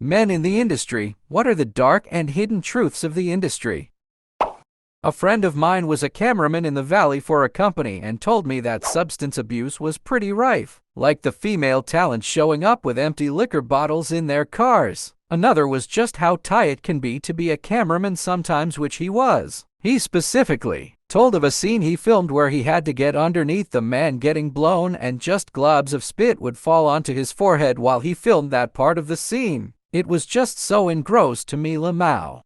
Men in the industry. What are the dark and hidden truths of the industry? A friend of mine was a cameraman in the Valley for a company and told me that substance abuse was pretty rife, like the female talent showing up with empty liquor bottles in their cars. Another was just how tight it can be to be a cameraman sometimes, which he was. He specifically told of a scene he filmed where he had to get underneath the man getting blown and just globs of spit would fall onto his forehead while he filmed that part of the scene. It was just so engrossed to me, Lamau.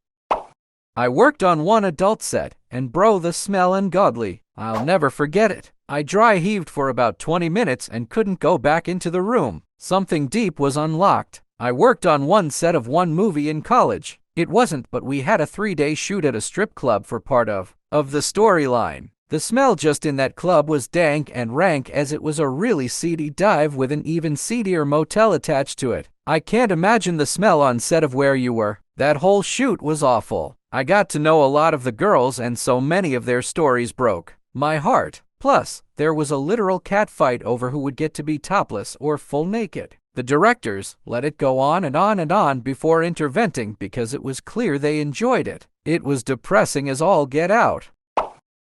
I worked on one adult set, and bro, the smell ungodly. I'll never forget it. I dry heaved for about 20 minutes and couldn't go back into the room. Something deep was unlocked. I worked on one set of one movie in college. It wasn't, but we had a 3-day shoot at a strip club for part of the storyline. The smell just in that club was dank and rank, as it was a really seedy dive with an even seedier motel attached to it. I can't imagine the smell on set of where you were. That whole shoot was awful. I got to know a lot of the girls, and so many of their stories broke my heart. Plus, there was a literal cat fight over who would get to be topless or full naked. The directors let it go on and on and on before intervening because it was clear they enjoyed it. It was depressing as all get out.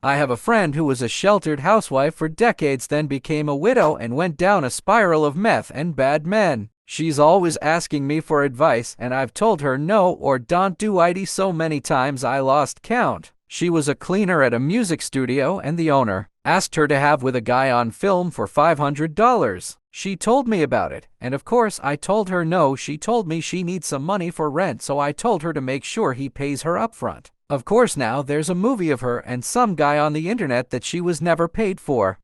I have a friend who was a sheltered housewife for decades, then became a widow and went down a spiral of meth and bad men. She's always asking me for advice, and I've told her no or don't do it so many times I lost count. She was a cleaner at a music studio, and the owner asked her to have with a guy on film for $500. She told me about it, and of course I told her no. She told me she needs some money for rent, so I told her to make sure he pays her upfront. Of course now there's a movie of her and some guy on the internet that she was never paid for.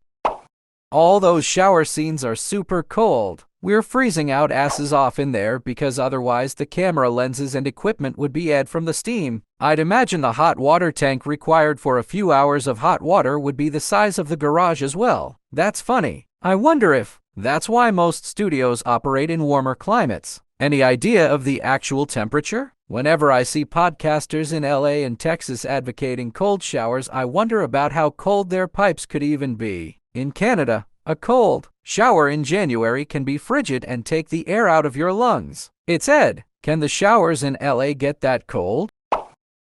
All those shower scenes are super cold. We're freezing out asses off in there because otherwise the camera lenses and equipment would be dead from the steam. I'd imagine the hot water tank required for a few hours of hot water would be the size of the garage as well. That's funny. I wonder if that's why most studios operate in warmer climates. Any idea of the actual temperature? Whenever I see podcasters in LA and Texas advocating cold showers, I wonder about how cold their pipes could even be. In Canada, a cold shower in January can be frigid and take the air out of your lungs. It's Ed. Can the showers in LA get that cold?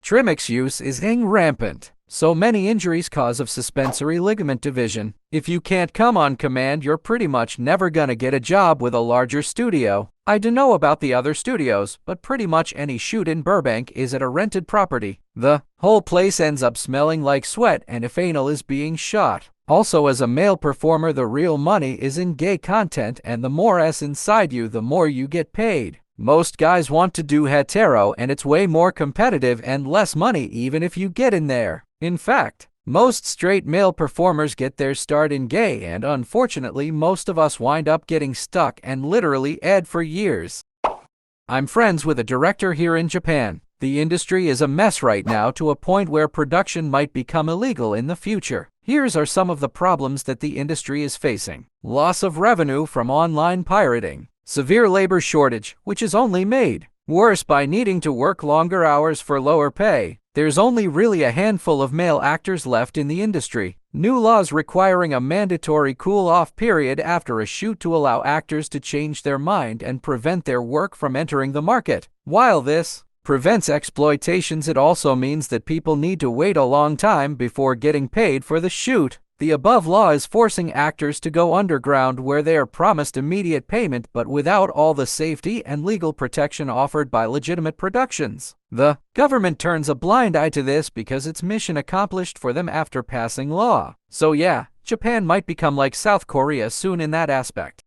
Trimix use is rampant. So many injuries cause of suspensory ligament division. If you can't come on command, you're pretty much never gonna get a job with a larger studio. I don't know about the other studios, but pretty much any shoot in Burbank is at a rented property. The whole place ends up smelling like sweat and if anal is being shot. Also, as a male performer, the real money is in gay content, and the more S inside you, the more you get paid. Most guys want to do hetero, and it's way more competitive and less money even if you get in there. In fact, most straight male performers get their start in gay, and unfortunately most of us wind up getting stuck and literally ed for years. I'm friends with a director here in Japan. The industry is a mess right now, to a point where production might become illegal in the future. Here's are some of the problems that the industry is facing. Loss of revenue from online pirating. Severe labor shortage, which is only made worse by needing to work longer hours for lower pay. There's only really a handful of male actors left in the industry. New laws requiring a mandatory cool-off period after a shoot to allow actors to change their mind and prevent their work from entering the market. While this prevents exploitations, it also means that people need to wait a long time before getting paid for the shoot. The above law is forcing actors to go underground, where they are promised immediate payment but without all the safety and legal protection offered by legitimate productions. The government turns a blind eye to this because it's mission accomplished for them after passing law. So yeah, Japan might become like South Korea soon in that aspect.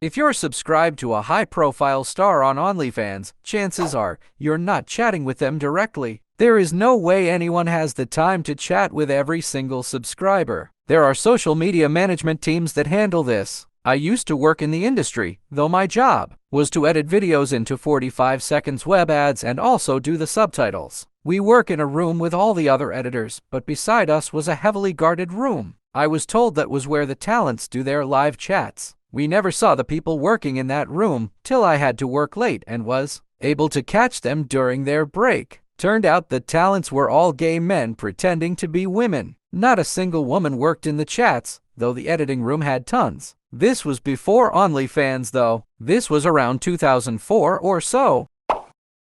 If you're subscribed to a high-profile star on OnlyFans, chances are you're not chatting with them directly. There is no way anyone has the time to chat with every single subscriber. There are social media management teams that handle this. I used to work in the industry, though my job was to edit videos into 45 seconds web ads and also do the subtitles. We work in a room with all the other editors, but beside us was a heavily guarded room. I was told that was where the talents do their live chats. We never saw the people working in that room till I had to work late and was able to catch them during their break. Turned out the talents were all gay men pretending to be women. Not a single woman worked in the chats, though the editing room had tons. This was before OnlyFans though. This was around 2004 or so.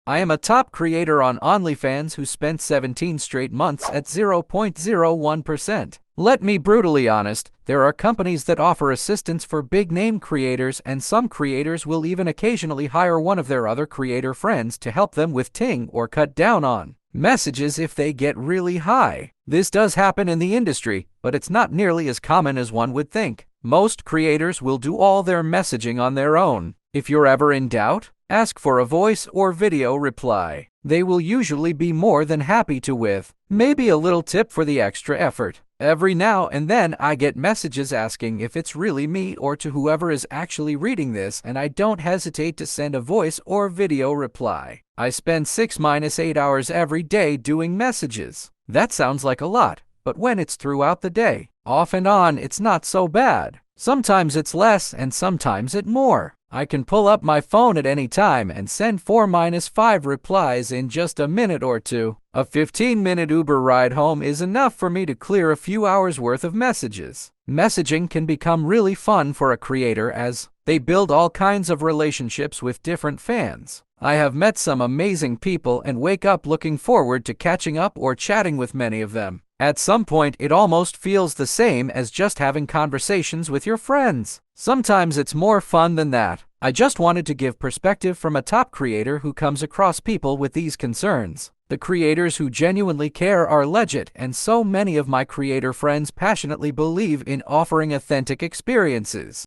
I am a top creator on OnlyFans who spent 17 straight months at 0.01%. Let me brutally honest, there are companies that offer assistance for big-name creators, and some creators will even occasionally hire one of their other creator friends to help them with ting or cut down on messages if they get really high. This does happen in the industry, but it's not nearly as common as one would think. Most creators will do all their messaging on their own. If you're ever in doubt, ask for a voice or video reply. They will usually be more than happy to with maybe a little tip for the extra effort. Every now and then I get messages asking if it's really me or to whoever is actually reading this, and I don't hesitate to send a voice or video reply. I spend 6-8 hours every day doing messages. That sounds like a lot, but when it's throughout the day, off and on, it's not so bad. Sometimes it's less and sometimes it's more. I can pull up my phone at any time and send 4-5 replies in just a minute or two. A 15-minute Uber ride home is enough for me to clear a few hours worth of messages. Messaging can become really fun for a creator as they build all kinds of relationships with different fans. I have met some amazing people and wake up looking forward to catching up or chatting with many of them. At some point, it almost feels the same as just having conversations with your friends. Sometimes it's more fun than that. I just wanted to give perspective from a top creator who comes across people with these concerns. The creators who genuinely care are legit, and so many of my creator friends passionately believe in offering authentic experiences.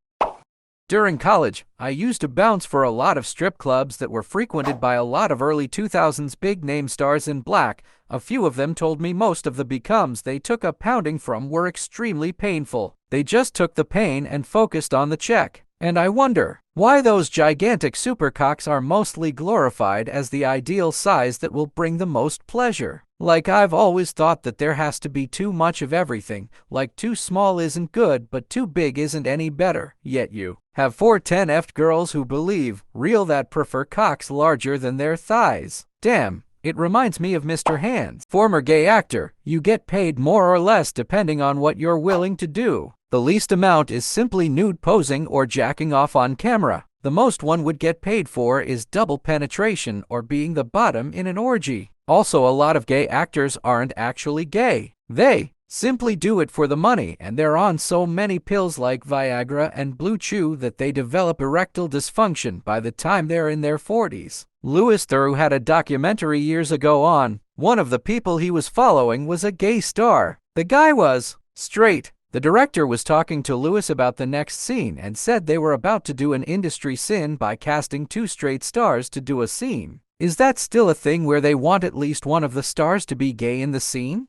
During college, I used to bounce for a lot of strip clubs that were frequented by a lot of early 2000s big-name stars in black. A few of them told me most of the becomes they took a pounding from were extremely painful. They just took the pain and focused on the check. And I wonder why those gigantic supercocks are mostly glorified as the ideal size that will bring the most pleasure. Like, I've always thought that there has to be too much of everything. Like, too small isn't good, but too big isn't any better. Yet you have 410F girls who believe real that prefer cocks larger than their thighs. Damn. It reminds me of Mr. Hands, former gay actor. You get paid more or less depending on what you're willing to do. The least amount is simply nude posing or jacking off on camera. The most one would get paid for is double penetration or being the bottom in an orgy. Also, a lot of gay actors aren't actually gay. They simply do it for the money, and they're on so many pills like Viagra and Blue Chew that they develop erectile dysfunction by the time they're in their 40s. Louis Theroux had a documentary years ago on one of the people he was following was a gay star. The guy was straight. The director was talking to Louis about the next scene and said they were about to do an industry sin by casting 2 straight stars to do a scene. Is that still a thing where they want at least one of the stars to be gay in the scene?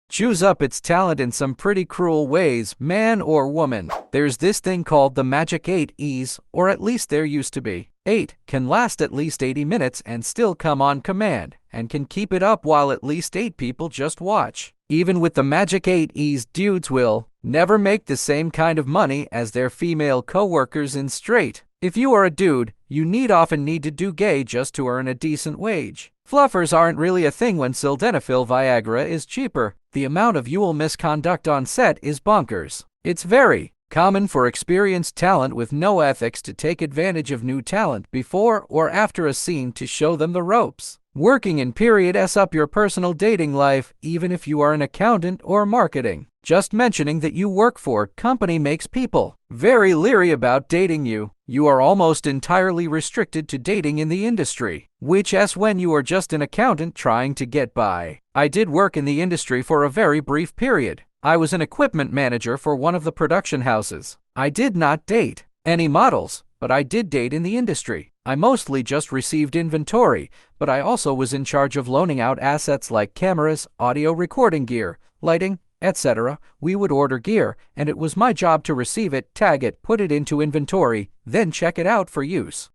Chews up its talent in some pretty cruel ways, man or woman. There's this thing called the Magic 8 Ease, or at least there used to be. 8 can last at least 80 minutes and still come on command, and can keep it up while at least 8 people just watch. Even with the Magic 8 Ease, dudes will never make the same kind of money as their female co-workers in straight. If you are a dude, you often need to do gay just to earn a decent wage. Fluffers aren't really a thing when sildenafil Viagra is cheaper. The amount of UL misconduct on set is bonkers. It's very common for experienced talent with no ethics to take advantage of new talent before or after a scene to show them the ropes. Working in period S up your personal dating life, even if you are an accountant or marketing. Just mentioning that you work for company makes people very leery about dating you. You are almost entirely restricted to dating in the industry, which is when you are just an accountant trying to get by. I did work in the industry for a very brief period. I was an equipment manager for one of the production houses. I did not date any models, but I did date in the industry. I mostly just received inventory, but I also was in charge of loaning out assets like cameras, audio recording gear, lighting, etc. We would order gear, and it was my job to receive it, tag it, put it into inventory, then check it out for use.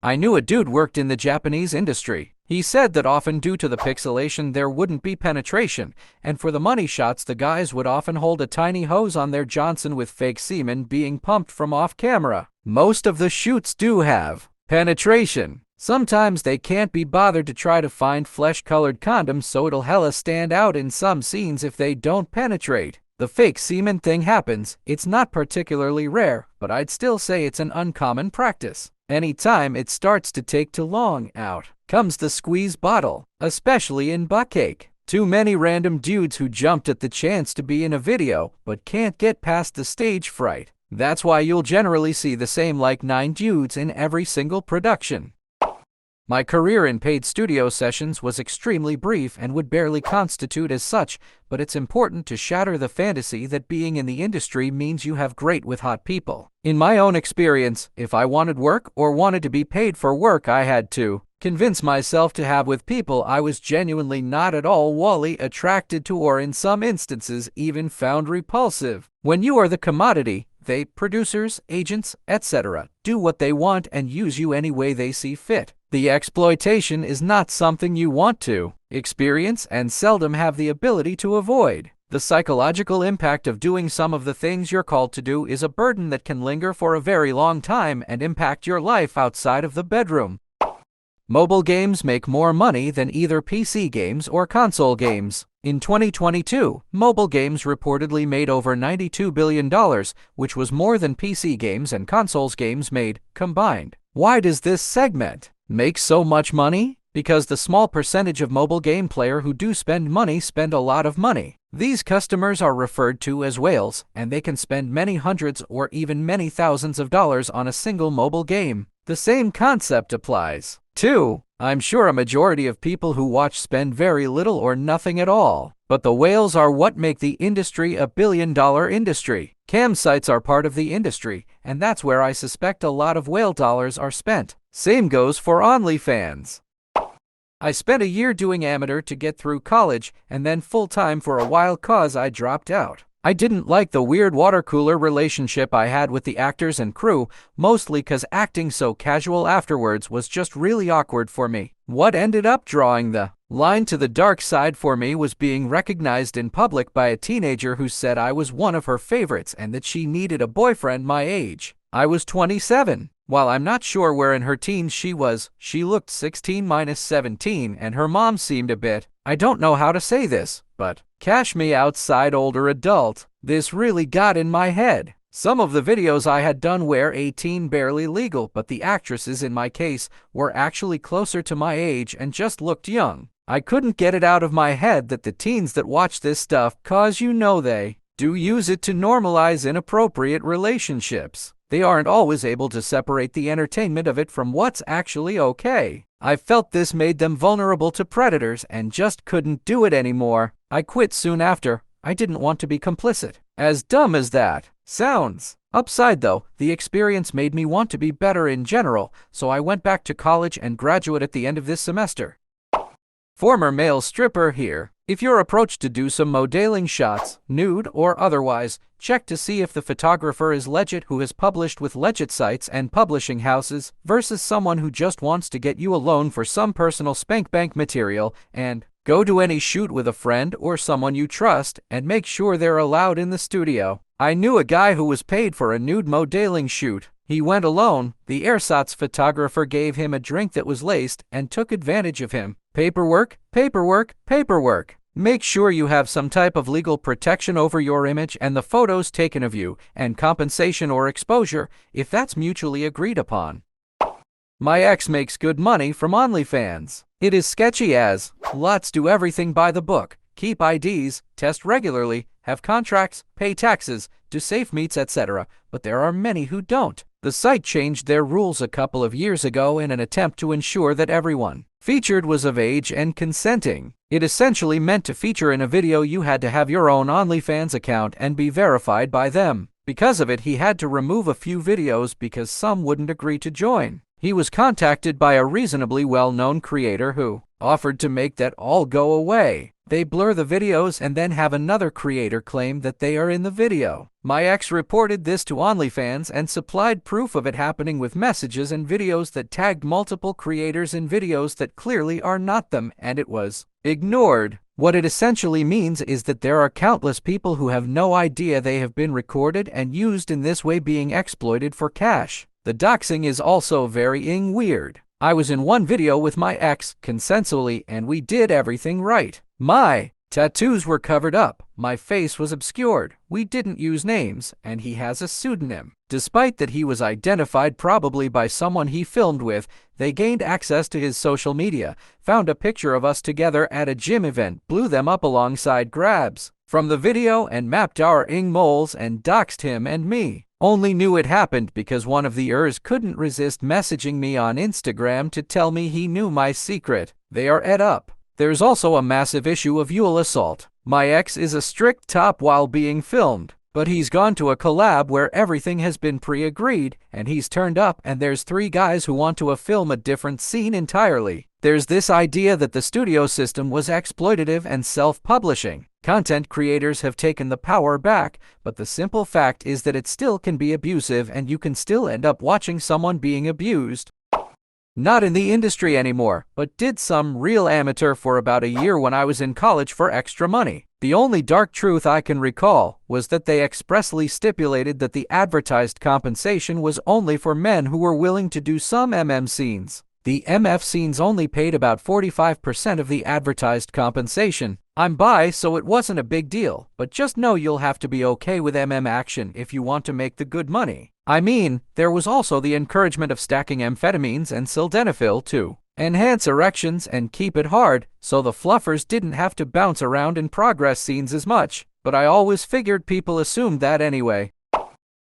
I knew a dude worked in the Japanese industry. He said that often due to the pixelation there wouldn't be penetration, and for the money shots the guys would often hold a tiny hose on their Johnson with fake semen being pumped from off camera. Most of the shoots do have penetration. Sometimes they can't be bothered to try to find flesh-colored condoms, so it'll hella stand out in some scenes if they don't penetrate. The fake semen thing happens. It's not particularly rare, but I'd still say it's an uncommon practice. Anytime it starts to take too long, out comes the squeeze bottle, especially in butt cake. Too many random dudes who jumped at the chance to be in a video, but can't get past the stage fright. That's why you'll generally see the same like 9 dudes in every single production. My career in paid studio sessions was extremely brief and would barely constitute as such, but it's important to shatter the fantasy that being in the industry means you have great with hot people. In my own experience, if I wanted work or wanted to be paid for work, I had to convince myself to have with people I was genuinely not at all wholly attracted to, or in some instances even found repulsive. When you are the commodity, they, producers, agents, etc., do what they want and use you any way they see fit. The exploitation is not something you want to experience and seldom have the ability to avoid. The psychological impact of doing some of the things you're called to do is a burden that can linger for a very long time and impact your life outside of the bedroom. Mobile games make more money than either PC games or console games. In 2022, mobile games reportedly made over $92 billion, which was more than PC games and consoles games made combined. Why does this segment make so much money? Because the small percentage of mobile game player who do spend money spend a lot of money. These customers are referred to as whales, and they can spend many hundreds or even many thousands of dollars on a single mobile game. The same concept applies to, I'm sure, a majority of people who watch spend very little or nothing at all. But the whales are what make the industry a billion-dollar industry. Cam sites are part of the industry, and that's where I suspect a lot of whale dollars are spent. Same goes for OnlyFans. I spent a year doing amateur to get through college, and then full-time for a while cause I dropped out. I didn't like the weird water cooler relationship I had with the actors and crew, mostly cause acting so casual afterwards was just really awkward for me. What ended up drawing the line to the dark side for me was being recognized in public by a teenager who said I was one of her favorites and that she needed a boyfriend my age. I was 27. While I'm not sure where in her teens she was, she looked 16-17 and her mom seemed a bit, I don't know how to say this, but cash me outside older adult. This really got in my head. Some of the videos I had done were 18 barely legal, but the actresses in my case were actually closer to my age and just looked young. I couldn't get it out of my head that the teens that watch this stuff, cause you know they do use it to normalize inappropriate relationships. They aren't always able to separate the entertainment of it from what's actually okay. I felt this made them vulnerable to predators and just couldn't do it anymore. I quit soon after. I didn't want to be complicit. As dumb as that sounds. Upside though, the experience made me want to be better in general, so I went back to college and graduate at the end of this semester. Former male stripper here. If you're approached to do some modeling shots, nude or otherwise, check to see if the photographer is legit, who has published with legit sites and publishing houses, versus someone who just wants to get you alone for some personal spank bank material, and go to any shoot with a friend or someone you trust and make sure they're allowed in the studio. I knew a guy who was paid for a nude modeling shoot. He went alone. The ersatz photographer gave him a drink that was laced and took advantage of him. Paperwork, paperwork, paperwork. Make sure you have some type of legal protection over your image and the photos taken of you, and compensation or exposure, if that's mutually agreed upon. My ex makes good money from OnlyFans. It is sketchy as, lots do everything by the book, keep IDs, test regularly, have contracts, pay taxes, do safe meets, etc., but there are many who don't. The site changed their rules a couple of years ago in an attempt to ensure that everyone featured was of age and consenting. It essentially meant to feature in a video you had to have your own OnlyFans account and be verified by them. Because of it, he had to remove a few videos because some wouldn't agree to join. He was contacted by a reasonably well-known creator who offered to make that all go away. They blur the videos and then have another creator claim that they are in the video. My ex reported this to OnlyFans and supplied proof of it happening with messages and videos that tagged multiple creators in videos that clearly are not them, and it was ignored. What it essentially means is that there are countless people who have no idea they have been recorded and used in this way, being exploited for cash. The doxing is also very weird. I was in one video with my ex, consensually, and we did everything right. My Tattoos were covered up, my face was obscured, we didn't use names, and he has a pseudonym. Despite that he was identified probably by someone he filmed with, they gained access to his social media, found a picture of us together at a gym event, blew them up alongside grabs from the video and mapped our ing moles and doxed him and me. Only knew it happened because one of the ers couldn't resist messaging me on Instagram to tell me he knew my secret. They are ed up. There's also a massive issue of Yule assault. My ex is a strict top while being filmed, but he's gone to a collab where everything has been pre-agreed, and he's turned up and there's 3 guys who want to film a different scene entirely. There's this idea that the studio system was exploitative and self-publishing. Content creators have taken the power back, but the simple fact is that it still can be abusive and you can still end up watching someone being abused. Not in the industry anymore, but did some real amateur for about a year when I was in college for extra money. The only dark truth I can recall was that they expressly stipulated that the advertised compensation was only for men who were willing to do some scenes. The MF scenes only paid about 45% of the advertised compensation. I'm bi, so it wasn't a big deal, but just know you'll have to be okay with action if you want to make the good money. I mean, there was also the encouragement of stacking amphetamines and sildenafil to enhance erections and keep it hard, so the fluffers didn't have to bounce around in progress scenes as much, but I always figured people assumed that anyway.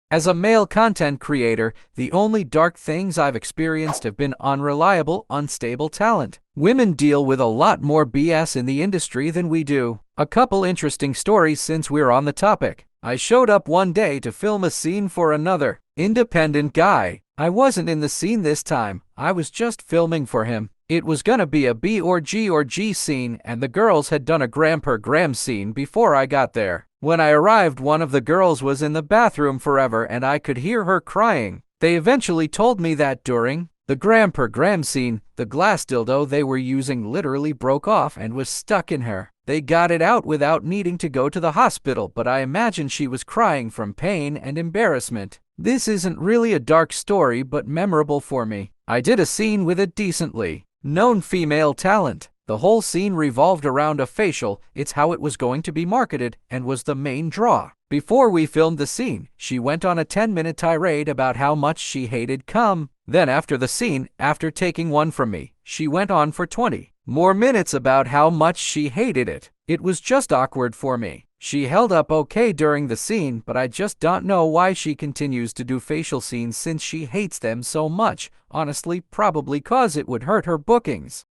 As a male content creator, the only dark things I've experienced have been unreliable, unstable talent. Women deal with a lot more BS in the industry than we do. A couple interesting stories since we're on the topic. I showed up one day to film a scene for another independent guy. I wasn't in the scene this time, I was just filming for him. It was gonna be a B or G scene, and the girls had done a gram scene before I got there. When I arrived, one of the girls was in the bathroom forever and I could hear her crying. They eventually told me that during the gram scene, the glass dildo they were using literally broke off and was stuck in her. They got it out without needing to go to the hospital, but I imagine she was crying from pain and embarrassment. This isn't really a dark story, but memorable for me. I did a scene with a decently known female talent. The whole scene revolved around a facial. It's how it was going to be marketed and was the main draw. Before we filmed the scene, she went on a 10-minute tirade about how much she hated cum. Then after the scene, after taking one from me, she went on for 20 more minutes about how much she hated it. It was just awkward for me. She held up okay during the scene, but I just don't know why she continues to do facial scenes since she hates them so much. Honestly, probably cause it would hurt her bookings.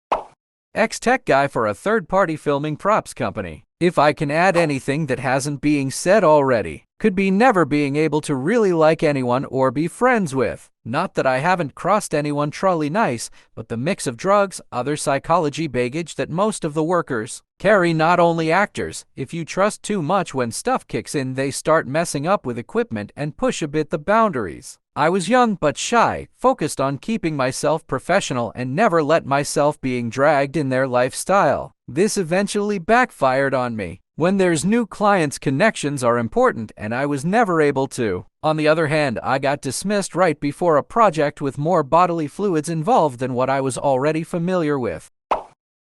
Ex-tech guy for a third-party filming props company. If I can add anything that hasn't being said already, could be never being able to really like anyone or be friends with. Not that I haven't crossed anyone truly nice, but the mix of drugs, other psychology baggage that most of the workers carry, not only actors. If you trust too much, when stuff kicks in, they start messing up with equipment and push a bit the boundaries. I was young but shy, focused on keeping myself professional and never let myself being dragged in their lifestyle. This eventually backfired on me. When there's new clients, connections are important, and I was never able to. On the other hand, I got dismissed right before a project with more bodily fluids involved than what I was already familiar with.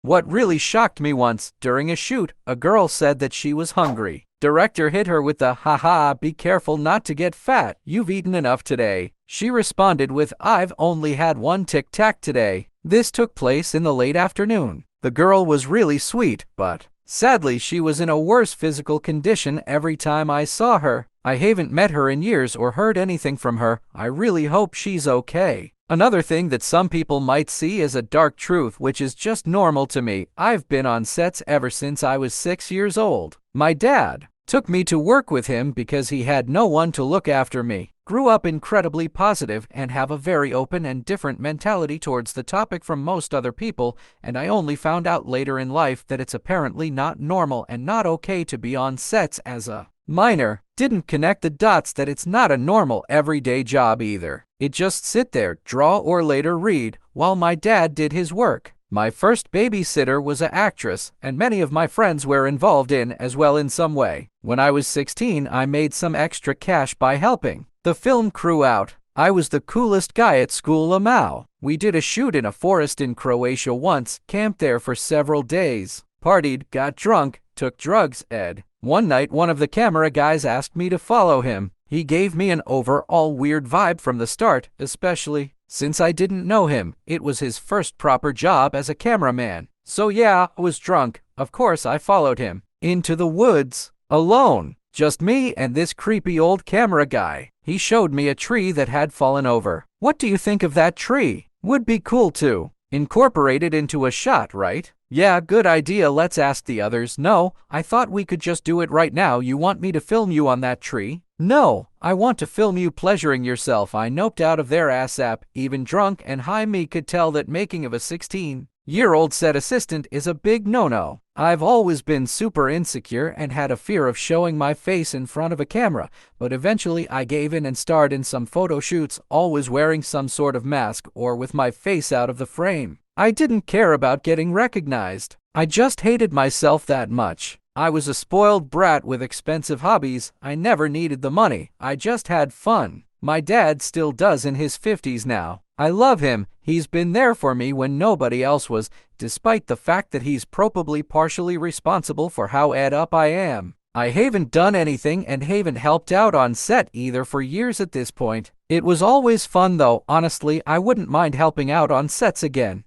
What really shocked me once, during a shoot, a girl said that she was hungry. Director hit her with the "haha, be careful not to get fat, you've eaten enough today." She responded with, "I've only had one Tic Tac today." This took place in the late afternoon. The girl was really sweet, but sadly she was in a worse physical condition every time I saw her. I haven't met her in years or heard anything from her. I really hope she's okay. Another thing that some people might see as a dark truth, which is just normal to me. I've been on sets ever since I was 6 years old. My dad took me to work with him because he had no one to look after me. Grew up incredibly positive and have a very open and different mentality towards the topic from most other people, and I only found out later in life that it's apparently not normal and not okay to be on sets as a minor. Didn't connect the dots that it's not a normal everyday job either. It just sit there, draw or later read, while my dad did his work. My first babysitter was an actress, and many of my friends were involved in as well in some way. When I was 16, I made some extra cash by helping the film crew out. I was the coolest guy at school, Amau. We did a shoot in a forest in Croatia once, camped there for several days, partied, got drunk, took drugs, Ed. One night, one of the camera guys asked me to follow him. He gave me an overall weird vibe from the start, especially since I didn't know him. It was his first proper job as a cameraman. So yeah, I was drunk. Of course I followed him. Into the woods. Alone. Just me and this creepy old camera guy. He showed me a tree that had fallen over. What do you think of that tree? Would be cool to incorporate it into a shot, right? Yeah, good idea. Let's ask the others. No, I thought we could just do it right now. You want me to film you on that tree? No, I want to film you pleasuring yourself. I noped out of their ASAP. Even drunk and high me could tell that making of a 16-year-old set assistant is a big no-no. I've always been super insecure and had a fear of showing my face in front of a camera, but eventually I gave in and starred in some photo shoots, always wearing some sort of mask or with my face out of the frame. I didn't care about getting recognized. I just hated myself that much. I was a spoiled brat with expensive hobbies. I never needed the money. I just had fun. My dad still does in his 50s now. I love him. He's been there for me when nobody else was, despite the fact that he's probably partially responsible for how ed up I am. I haven't done anything and haven't helped out on set either for years at this point. It was always fun though. Honestly, I wouldn't mind helping out on sets again.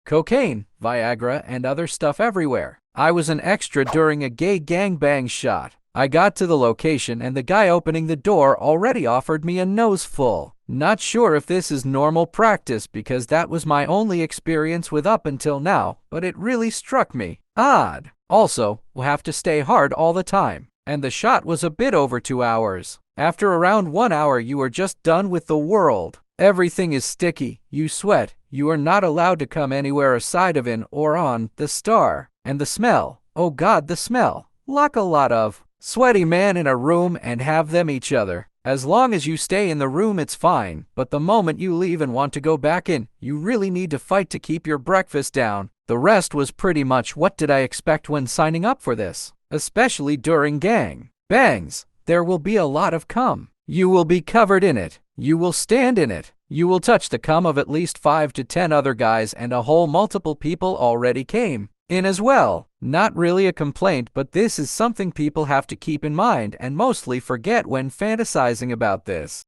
Cocaine, Viagra, and other stuff everywhere. I was an extra during a gay gangbang shot. I got to the location and the guy opening the door already offered me a noseful. Not sure if this is normal practice because that was my only experience with up until now, but it really struck me odd. Also, we'll have to stay hard all the time. And the shot was a bit over 2 hours. After around 1 hour you are just done with the world. Everything is sticky, you sweat, you are not allowed to come anywhere aside of in or on the star. And the smell, oh god the smell, like a lot of sweaty man in a room and have them each other. As long as you stay in the room it's fine, but the moment you leave and want to go back in, you really need to fight to keep your breakfast down. The rest was pretty much what did I expect when signing up for this, especially during gang bangs. There will be a lot of cum. You will be covered in it. You will stand in it. You will touch the cum of at least 5 to 10 other guys and a whole multiple people already came in as well. Not really a complaint, but this is something people have to keep in mind and mostly forget when fantasizing about this.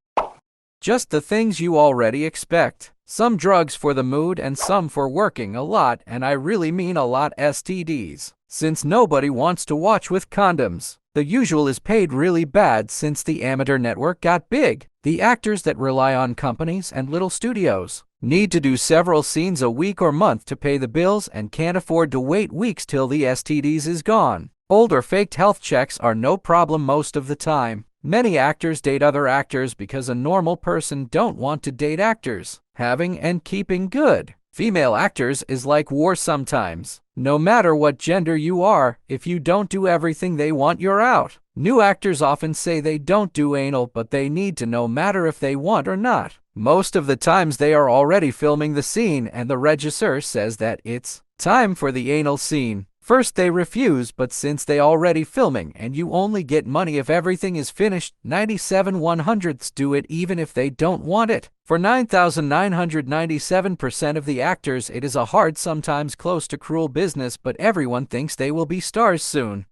Just the things you already expect. Some drugs for the mood and some for working a lot, and I really mean a lot STDs. Since nobody wants to watch with condoms. The usual is paid really bad since the amateur network got big. The actors that rely on companies and little studios need to do several scenes a week or month to pay the bills and can't afford to wait weeks till the STDs is gone. Old or faked health checks are no problem most of the time. Many actors date other actors because a normal person don't want to date actors. Having and keeping good female actors is like war sometimes. No matter what gender you are, if you don't do everything they want, you're out. New actors often say they don't do anal, but they need to no matter if they want or not. Most of the times they are already filming the scene and the regisseur says that it's time for the anal scene. First they refuse, but since they already filming and you only get money if everything is finished, 97/100ths do it even if they don't want it. For 9,997% of the actors it is a hard, sometimes close to cruel business, but everyone thinks they will be stars soon.